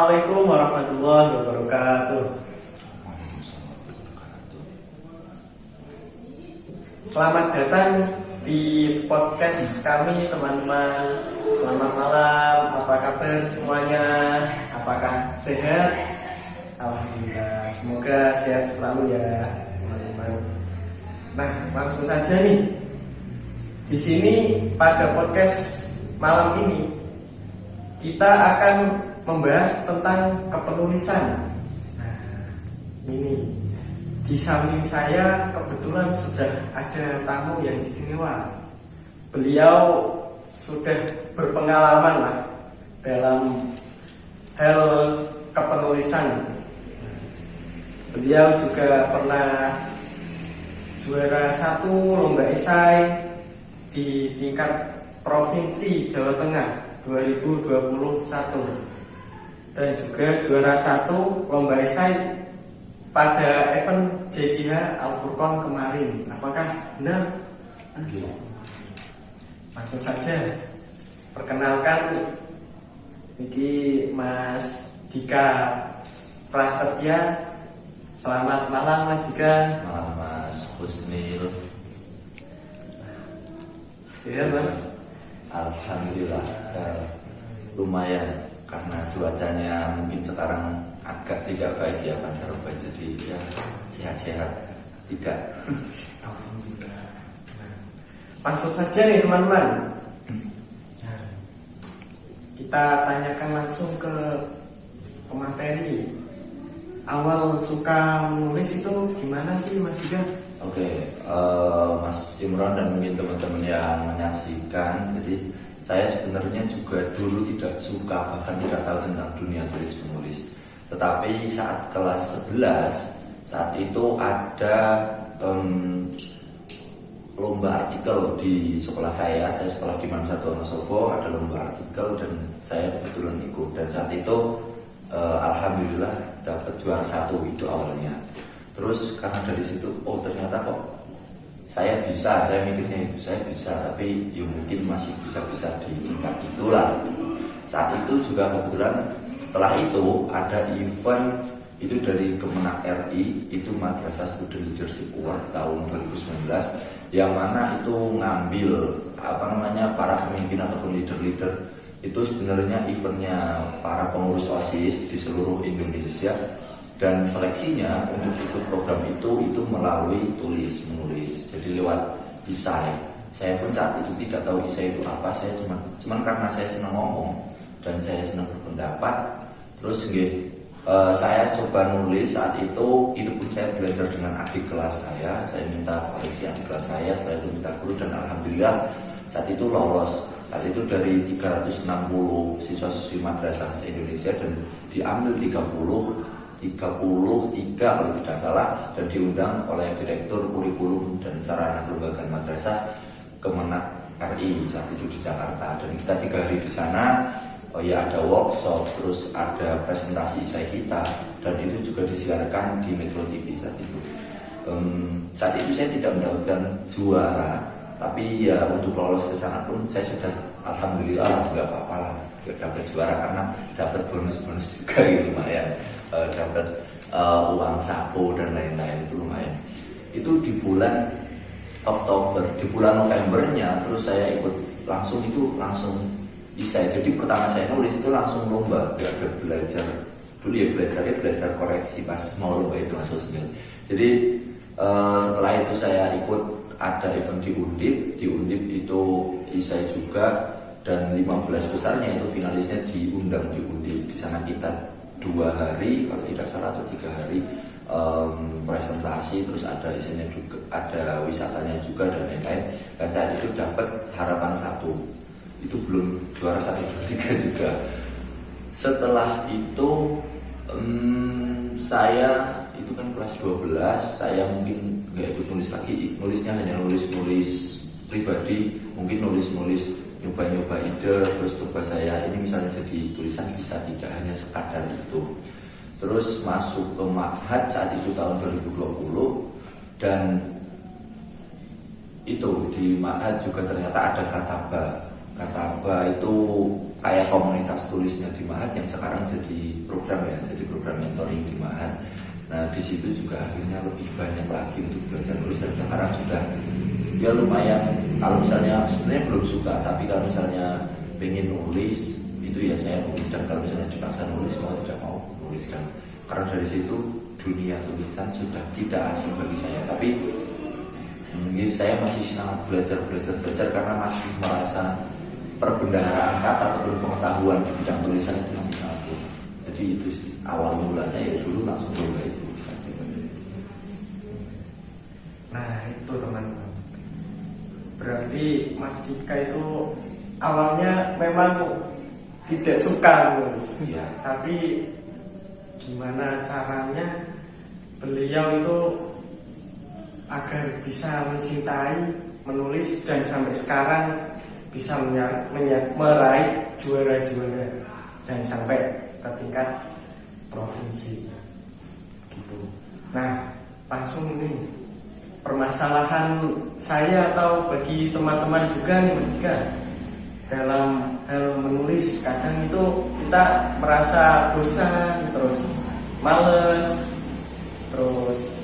Assalamualaikum warahmatullahi wabarakatuh. Selamat datang di podcast kami teman-teman. Selamat malam, apa kabar semuanya? Apakah sehat? Alhamdulillah, semoga sehat selalu ya teman-teman. Nah, langsung saja nih. Di sini pada podcast malam ini kita akan membahas tentang kepenulisan. Nah, ini di samping saya kebetulan sudah ada tamu yang istimewa. Beliau sudah berpengalaman lah dalam hal kepenulisan. Beliau juga pernah juara 1 lomba esai di tingkat provinsi Jawa Tengah 2021 dan juga juara 1 lomba esai pada event JIH Al-Furqon kemarin. Apakah benar? Langsung saja perkenalkan, ini Mas Dika Prasetya. Selamat malam Mas Dika. Malam Mas Husnil. Sehat Mas? Alhamdulillah, lumayan karena cuacanya mungkin sekarang agak tidak baik ya pancaroba, jadi ya sehat-sehat tidak. Alhamdulillah. Langsung saja nih teman-teman. Kita tanyakan langsung ke materi. Awal suka menulis itu gimana sih Mas Dika? Oke, Mas Imron dan mungkin teman-teman yang menyaksikan, jadi saya sebenarnya juga dulu tidak suka, bahkan tidak tahu tentang dunia tulis menulis. Tetapi saat kelas 11, saat itu ada lomba artikel di sekolah saya sekolah di Manusatu Wonosobo, ada lomba artikel dan saya kebetulan ikut. Dan saat itu alhamdulillah dapat juara 1 itu awalnya. Terus karena dari situ, oh ternyata kok saya bisa, saya mikirnya itu saya bisa, tapi ya mungkin masih bisa-bisa di tingkat itulah. Saat itu juga kebetulan setelah itu ada event itu dari Kemenak RI, itu Madrasah Student Leadership Award tahun 2019, yang mana itu ngambil para pemimpin ataupun leader-leader. Itu sebenarnya eventnya para pengurus OSIS di seluruh Indonesia, dan seleksinya untuk ikut program itu melalui tulis menulis, jadi lewat esai. Saya pun saat itu tidak tahu esai itu apa, saya cuman karena saya senang ngomong dan saya senang berpendapat, terus saya coba nulis. Saat itu pun saya belajar dengan adik kelas saya minta koreksi adik kelas saya, setelah itu minta guru, dan alhamdulillah saat itu lolos. Saat itu dari 360 siswa-siswi madrasah se-Indonesia, dan diambil 33 kalau tidak salah, dan diundang oleh Direktur Kurikulum dan Sarana Kelembagaan Madrasah Kemenak RI saat itu di Jakarta. Dan kita 3 hari di sana, ada workshop, terus ada presentasi esai kita, dan itu juga disiarkan di Metro TV saat itu. Saat itu saya tidak mendapatkan juara, tapi ya untuk lolos ke sana pun saya sudah alhamdulillah juga apa-apa lah, dapat juara karena dapat bonus-bonus juga gitu, lumayan. Dapat uang saku dan lain-lain, itu lumayan. Itu di bulan Oktober. Di bulan Novembernya terus saya ikut langsung esai. Jadi pertama saya nulis itu langsung lomba, ada belajar dulu ya, belajar koreksi pas mau lomba itu masuk sendiri. Jadi setelah itu saya ikut ada event di Undip itu esai juga, dan 15 besarnya itu finalisnya diundang di Undip. Di sana kita 2 hari kalau tidak salah atau 3 hari presentasi, terus ada isinya juga, ada wisatanya juga dan lain-lain. Dan saat itu dapat harapan 1, itu belum juara 1, 2, 3 juga. Setelah itu saya itu kan kelas 12, saya mungkin nggak ikut nulis lagi, nulisnya hanya nulis pribadi, mungkin nulis nyoba ide, terus coba saya ini misalnya jadi tulisan bisa tidak hanya sekadar itu. Terus masuk ke Ma'had saat itu tahun 2020, dan itu di Ma'had juga ternyata ada Kataba itu kayak komunitas tulisnya di Ma'had yang sekarang jadi program ya, jadi program mentoring di Mahat. Nah di situ juga akhirnya lebih banyak lagi untuk belajar nulis, dan sekarang sudah ya lumayan. Kalau misalnya sebenarnya belum suka, tapi kalau misalnya pengen nulis itu ya saya nulis, dan kalau misalnya dipaksa nulis mau tidak mau nulis kan. Karena dari situ dunia tulisan sudah tidak asing bagi saya, tapi saya masih sangat belajar karena masih merasa perbendaharaan kata ataupun pengetahuan di bidang tulisan itu masih sangat kurang. Jadi itu sih awal mulanya ya dulu langsung coba itu. Nah itu teman-teman, berarti Mas Dika itu awalnya memang tidak suka nulis Ya. Tapi gimana caranya beliau itu agar bisa mencintai menulis dan sampai sekarang bisa meraih juara-juara dan sampai ke tingkat provinsi gitu. Nah langsung nih, permasalahan saya atau bagi teman-teman juga nih Mas Dika, dalam hal menulis kadang itu kita merasa bosan, terus males, terus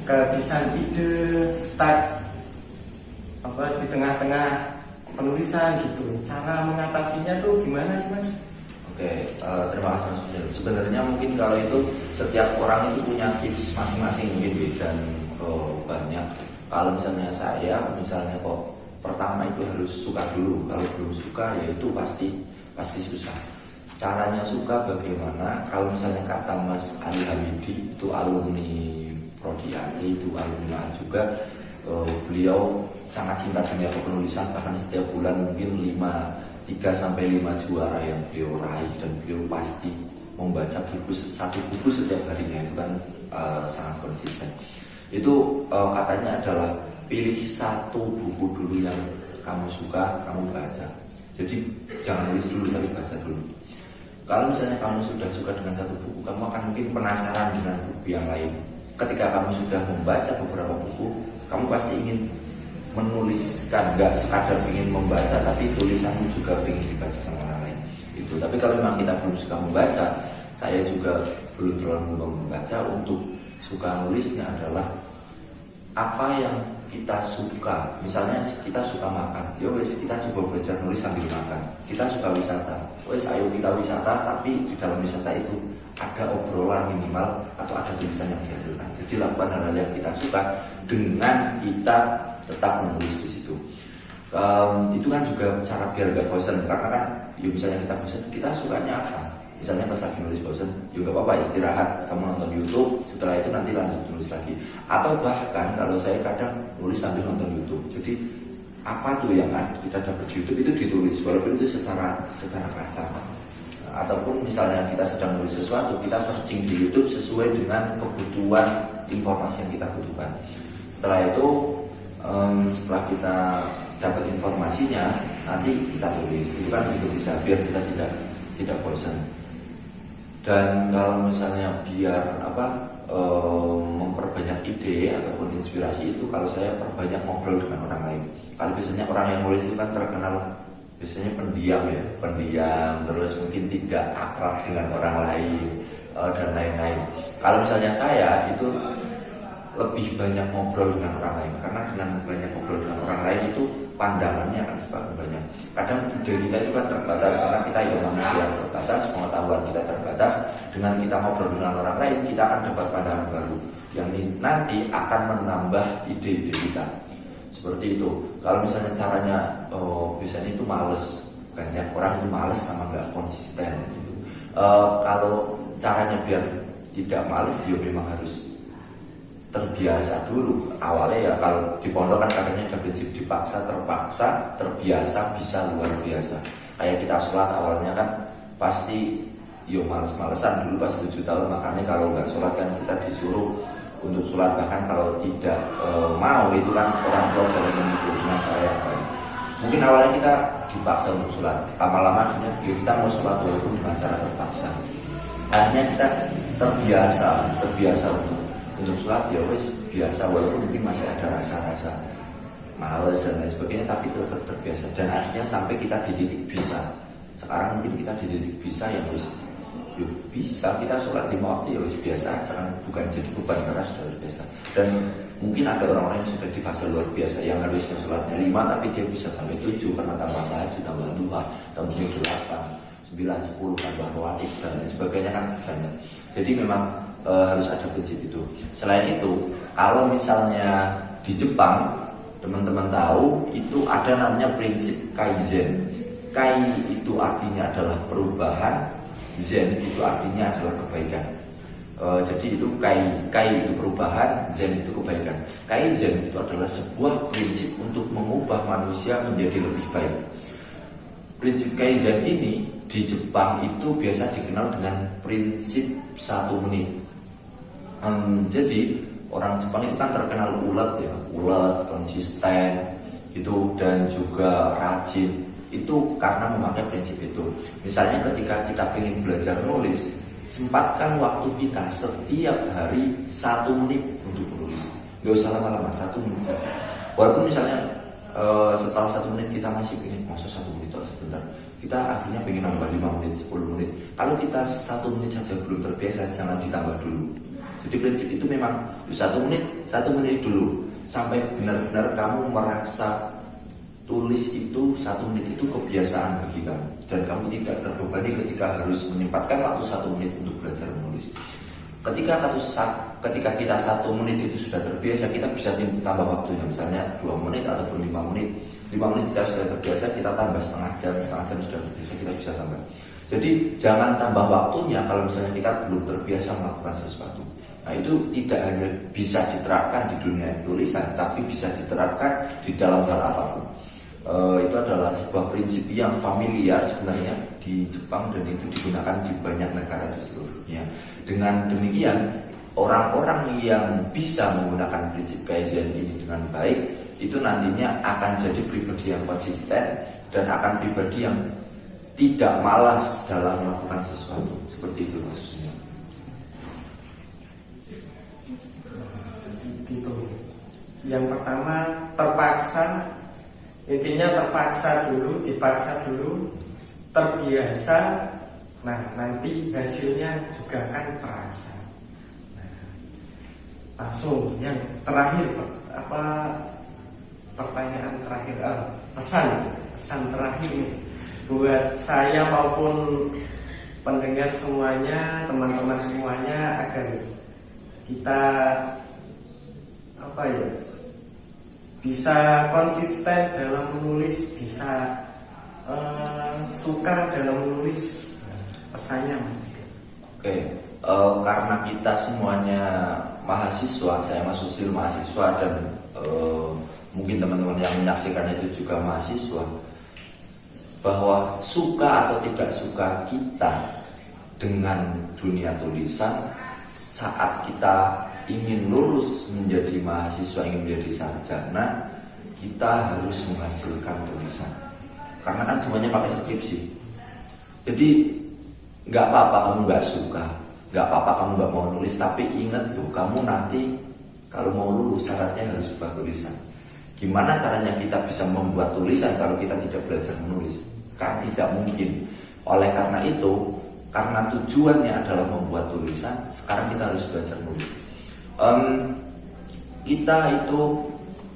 kehabisan ide, stuck di tengah-tengah penulisan gitu. Cara mengatasinya tuh gimana sih Mas? Oke, terima kasih Mas Yusuf. Sebenarnya mungkin kalau itu setiap orang itu punya tips masing-masing mungkin dan banyak. Kalau misalnya saya, misalnya kok pertama itu harus suka dulu. Kalau belum suka ya itu pasti susah. Caranya suka bagaimana? Kalau misalnya kata Mas Ali Hamidi itu alumni Prodi IT, itu alumni juga, beliau sangat cinta dunia kepenulisan, bahkan setiap bulan mungkin 3-5 juara yang beliau raih, dan beliau pasti membaca satu buku setiap harinya, itu kan sangat konsisten. Itu katanya adalah pilih satu buku dulu yang kamu suka, kamu baca. Jadi jangan nulis dulu tapi baca dulu. Kalau misalnya kamu sudah suka dengan satu buku, kamu akan mungkin penasaran dengan buku yang lain. Ketika kamu sudah membaca beberapa buku, kamu pasti ingin menuliskan, nggak sekadar ingin membaca, tapi tulisanmu juga ingin dibaca sama orang lain. Itu. Tapi kalau memang kita belum suka membaca, saya juga belum terlalu membaca. Untuk suka nulisnya adalah apa yang kita suka. Misalnya kita suka makan, ya wes kita coba belajar nulis sambil makan. Kita suka wisata, wes ayo kita wisata, tapi di dalam wisata itu ada obrolan minimal atau ada tulisan yang dihasilkan. Jadi lakukan hal-hal yang kita suka dengan kita tetap menulis di situ. Itu kan juga cara biar gak bosan, karena kan ya misalnya kita bosan, kita sukanya apa? Misalnya pas lagi nulis bosan, juga apa-apa istirahat, kamu nonton YouTube, setelah itu nanti lanjut nulis lagi. Atau bahkan kalau saya kadang nulis sambil nonton YouTube. Jadi apa tuh yang kita dapat di YouTube itu ditulis, walaupun itu secara kasar. Ataupun misalnya kita sedang nulis sesuatu, kita searching di YouTube sesuai dengan kebutuhan informasi yang kita butuhkan. Setelah itu setelah kita dapat informasinya, nanti kita tulis. Itu kan itu bisa biar kita tidak bosan. Dan kalau misalnya biar memperbanyak ide ataupun inspirasi, itu kalau saya perbanyak ngobrol dengan orang lain. Kalau biasanya orang yang nulis itu kan terkenal biasanya pendiam, terus mungkin tidak akrab dengan orang lain dan lain-lain. Kalau misalnya saya itu lebih banyak ngobrol dengan orang lain, karena dengan banyak ngobrol dengan orang lain itu pandangannya akan semakin banyak. Kadang ide kita itu kan terbatas, karena kita ya manusia terbatas, pengetahuan kita terbatas. Dengan kita ngobrol dengan orang lain, kita akan dapat pandangan baru yang nanti akan menambah ide-ide kita. Seperti itu. Kalau misalnya caranya, biasanya itu males. Banyak orang itu males sama nggak konsisten. Gitu. Kalau caranya biar tidak males, ya memang harus terbiasa dulu. Awalnya ya kalau di pondok kan kadangnya ada prinsip dipaksa, terpaksa, terbiasa, bisa luar biasa. Kayak kita sholat awalnya kan pasti yo males-malesan dulu pas 7 tahun, makanya kalau nggak sholat kan kita disuruh untuk sholat, bahkan kalau tidak mau itu kan orang tua dari menyuruh dengan cara yang baik. Mungkin awalnya kita dipaksa untuk sholat, lama-lama akhirnya kita mau sholat walaupun dengan cara terpaksa. Akhirnya kita terbiasa untuk sholat, ya wes biasa, walaupun mungkin masih ada rasa-rasa males dan lain sebagainya, tapi tetap terbiasa. Dan akhirnya sampai kita di titik bisa. Sekarang mungkin kita di titik bisa yang Yuk, bisa kita sholat 5 waktu ya biasa aja kan, bukan jadi beban karena sudah biasa. Dan mungkin ada orang-orang yang sudah di fase luar biasa yang harusnya sholatnya 5 tapi dia bisa sampai 7 karena tambah tahajud, tambah duha, tambah 8, 9, 10 tambah rawatib dan lain sebagainya kan banyak. Jadi memang harus ada prinsip itu. Selain itu, kalau misalnya di Jepang teman-teman tahu itu ada namanya prinsip kaizen. Kai itu artinya adalah perubahan, zen itu artinya adalah kebaikan. Jadi itu kai itu perubahan, zen itu kebaikan. Kaizen itu adalah sebuah prinsip untuk mengubah manusia menjadi lebih baik. Prinsip kaizen ini di Jepang itu biasa dikenal dengan prinsip 1 menit. Jadi orang Jepang itu kan terkenal ulet ya, ulet, konsisten itu dan juga rajin. Itu karena memakai prinsip itu. Misalnya ketika kita ingin belajar nulis, sempatkan waktu kita setiap hari 1 menit untuk menulis. Gak usah lama-lama, 1 menit saja. Walaupun misalnya setelah 1 menit kita masih ingin masa 1 menit atau sebentar, kita akhirnya ingin nambah 5 menit, 10 menit. Kalau kita 1 menit saja belum terbiasa, jangan ditambah dulu. Jadi prinsip itu memang 1 menit dulu, sampai benar-benar kamu merasa tulis itu 1 menit itu kebiasaan bagi kamu, dan kamu tidak terbebani ketika harus menyempatkan waktu 1 menit untuk belajar menulis. Ketika kita 1 menit itu sudah terbiasa, kita bisa tambah waktunya, misalnya 2 menit ataupun 5 menit. 5 menit kita sudah terbiasa, kita tambah setengah jam sudah terbiasa, kita bisa tambah. Jadi jangan tambah waktunya kalau misalnya kita belum terbiasa melakukan sesuatu. Nah itu tidak hanya bisa diterapkan di dunia tulisan, tapi bisa diterapkan di dalam hal apapun. Itu adalah sebuah prinsip yang familiar sebenarnya di Jepang dan itu digunakan di banyak negara di seluruh dunia. Dengan demikian, orang-orang yang bisa menggunakan prinsip kaizen ini dengan baik, itu nantinya akan jadi pribadi yang konsisten dan akan pribadi yang tidak malas dalam melakukan sesuatu. Seperti itu maksudnya. Gitu. Yang pertama terpaksa, intinya dipaksa dulu, terbiasa, nah nanti hasilnya juga akan terasa. Nah, langsung yang terakhir pertanyaan terakhir, pesan terakhir nih buat saya maupun pendengar semuanya, teman-teman semuanya, agar kita bisa konsisten dalam menulis, bisa suka dalam menulis. Pesannya Mas Dika. Oke, karena kita semuanya mahasiswa, saya Mas Susil mahasiswa dan mungkin teman-teman yang menyaksikan itu juga mahasiswa, bahwa suka atau tidak suka kita dengan dunia tulisan, saat kita ingin lulus menjadi mahasiswa, ingin menjadi sarjana, kita harus menghasilkan tulisan. Karena kan semuanya pakai skripsi. Jadi nggak apa-apa kamu nggak suka, nggak apa-apa kamu nggak mau nulis, tapi ingat tuh, kamu nanti kalau mau lulus syaratnya harus buat tulisan. Gimana caranya kita bisa membuat tulisan kalau kita tidak belajar menulis? Kan tidak mungkin. Oleh karena itu, karena tujuannya adalah membuat tulisan, sekarang kita harus belajar menulis. Kita itu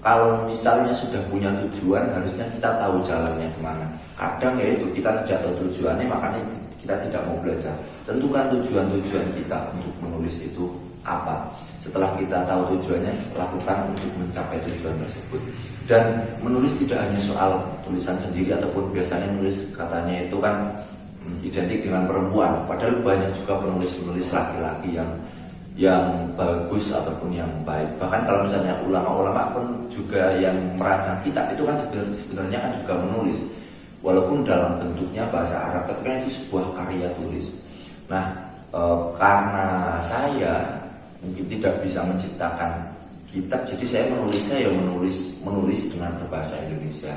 kalau misalnya sudah punya tujuan, harusnya kita tahu jalannya kemana. Kadang ya itu kita tidak tahu tujuannya, makanya kita tidak mau belajar. Tentukan tujuan-tujuan kita untuk menulis itu apa. Setelah kita tahu tujuannya, lakukan untuk mencapai tujuan tersebut. Dan menulis tidak hanya soal tulisan sendiri, ataupun biasanya menulis katanya itu kan identik dengan perempuan. Padahal banyak juga penulis-penulis laki-laki yang bagus ataupun yang baik. Bahkan kalau misalnya ulama-ulama pun juga yang merancang kitab itu kan sebenarnya kan juga menulis, walaupun dalam bentuknya bahasa Arab, tapi kan itu sebuah karya tulis. Nah, karena saya mungkin tidak bisa menciptakan kitab, jadi saya menulis dengan berbahasa Indonesia.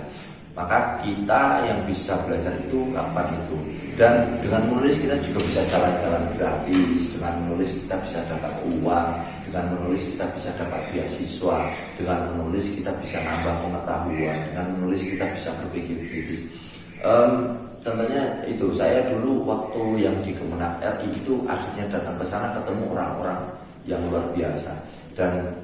Maka kita yang bisa belajar itu kapan itu. Dan dengan menulis kita juga bisa jalan-jalan gratis. Dengan menulis kita bisa dapat uang. Dengan menulis kita bisa dapat beasiswa. Dengan menulis kita bisa nambah pengetahuan. Dengan menulis kita bisa berpikir kritis. Contohnya itu, saya dulu waktu yang di Kemenak RI itu akhirnya datang ke sana ketemu orang-orang yang luar biasa, dan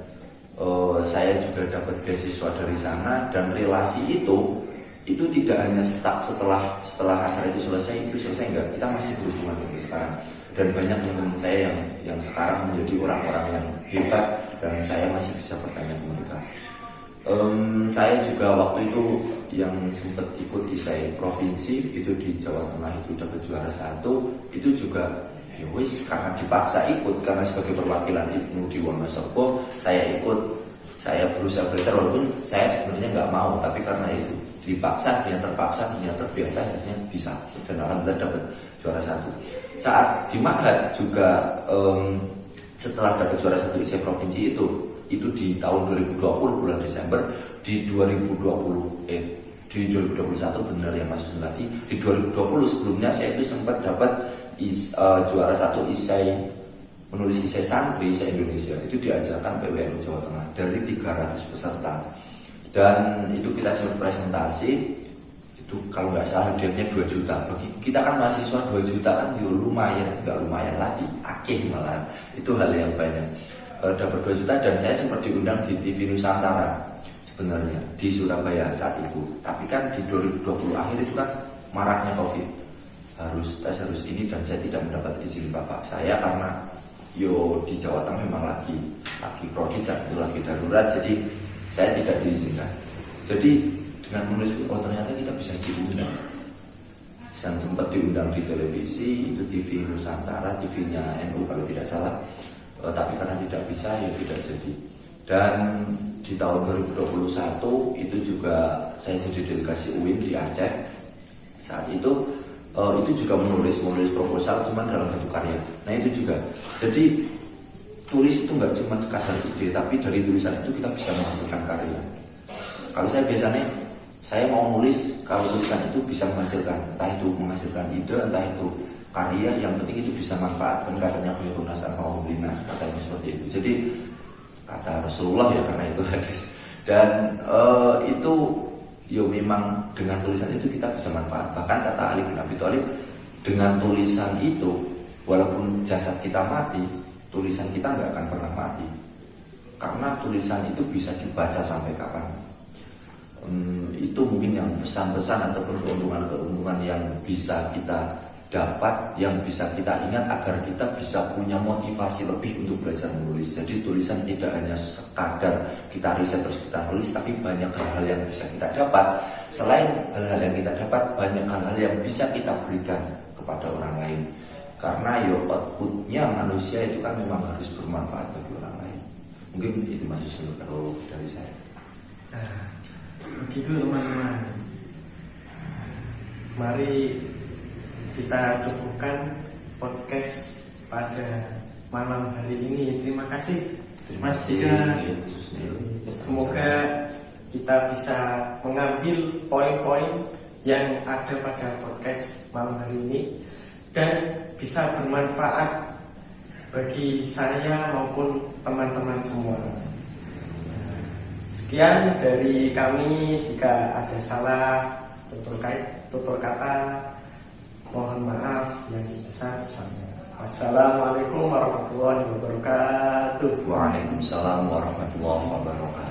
saya juga dapat beasiswa dari sana, dan relasi itu tidak hanya stuck setelah acara itu selesai enggak, kita masih berhubungan sampai sekarang, dan banyak teman-teman saya yang sekarang menjadi orang-orang yang hebat dan saya masih bisa bertanya ke mereka. Saya juga waktu itu yang sempat ikut isai provinsi itu di Jawa Tengah itu dapat juara 1, itu juga ya wis karena dipaksa ikut, karena sebagai perwakilan Ibnu di Wonosobo saya ikut, saya berusaha belajar walaupun saya sebenarnya nggak mau, tapi karena itu dipaksa, dia terbiasa akhirnya bisa, dan alhamdulillah dapat juara 1. Saat di Ma'had juga setelah dapat juara 1 isai provinsi itu di tahun 2020 bulan Desember, di 2021 benar yang masuk lagi, di 2020 sebelumnya saya itu sempat dapat juara 1 menulis isai santri se-Indonesia, itu diajarkan PWNU Jawa Tengah dari 300 peserta, dan itu kita sempat presentasi, itu kalau nggak salah hadiahnya 2 juta. Bagi kita kan mahasiswa 2 juta kan ya lumayan, nggak lumayan lagi, akeh malah, itu hal yang banyak. Dapat 2 juta, dan saya sempat diundang di TV Nusantara sebenarnya di Surabaya saat itu, tapi kan di 2020 akhir itu kan maraknya COVID, harus tes harus ini, dan saya tidak mendapat izin bapak saya karena di Jawa Tengah memang lagi prodi, itu lagi darurat, jadi saya tidak diizinkan. Jadi dengan menulis ternyata kita bisa diundang, dan sempat diundang di televisi, itu TV Nusantara, TV-nya NU kalau tidak salah. Tapi karena tidak bisa ya tidak jadi. Dan di tahun 2021 itu juga saya jadi delegasi UIN di Aceh. Saat itu juga menulis proposal cuman dalam bentuk karya. Nah itu juga. Jadi tulis itu nggak cuma sekadar ide, tapi dari tulisan itu kita bisa menghasilkan karya. Kalau saya biasanya saya mau nulis, kalau tulisan itu bisa menghasilkan, entah itu menghasilkan ide, entah itu karya, yang penting itu bisa manfaat, kan katanya khairun nas anfa'uhum linnas, katanya seperti itu. Jadi kata Rasulullah ya, karena itu hadis, dan itu ya memang dengan tulisan itu kita bisa manfaat. Bahkan kata Ali bin Abi Thalib, dengan tulisan itu walaupun jasad kita mati, tulisan kita nggak akan pernah mati, karena tulisan itu bisa dibaca sampai kapan. Itu mungkin yang pesan-pesan ataupun keuntungan-keuntungan yang bisa kita dapat, yang bisa kita ingat agar kita bisa punya motivasi lebih untuk belajar menulis. Jadi tulisan tidak hanya sekadar kita riset terus kita nulis, tapi banyak hal-hal yang bisa kita dapat. Selain hal-hal yang kita dapat, banyak hal-hal yang bisa kita berikan kepada orang lain. Karena outputnya manusia itu kan memang harus bermanfaat bagi orang lain. Mungkin itu masih seluruh dari saya. Nah, begitu teman-teman. Mari kita cukupkan podcast pada malam hari ini. Terima kasih Mas Jika. Semoga kita bisa mengambil poin-poin yang ada pada podcast malam hari ini dan bisa bermanfaat bagi saya maupun teman-teman semua. Sekian dari kami. Jika ada salah tutur kata, mohon maaf yang sebesar-besarnya. Wassalamualaikum warahmatullahi wabarakatuh. Waalaikumsalam warahmatullahi wabarakatuh.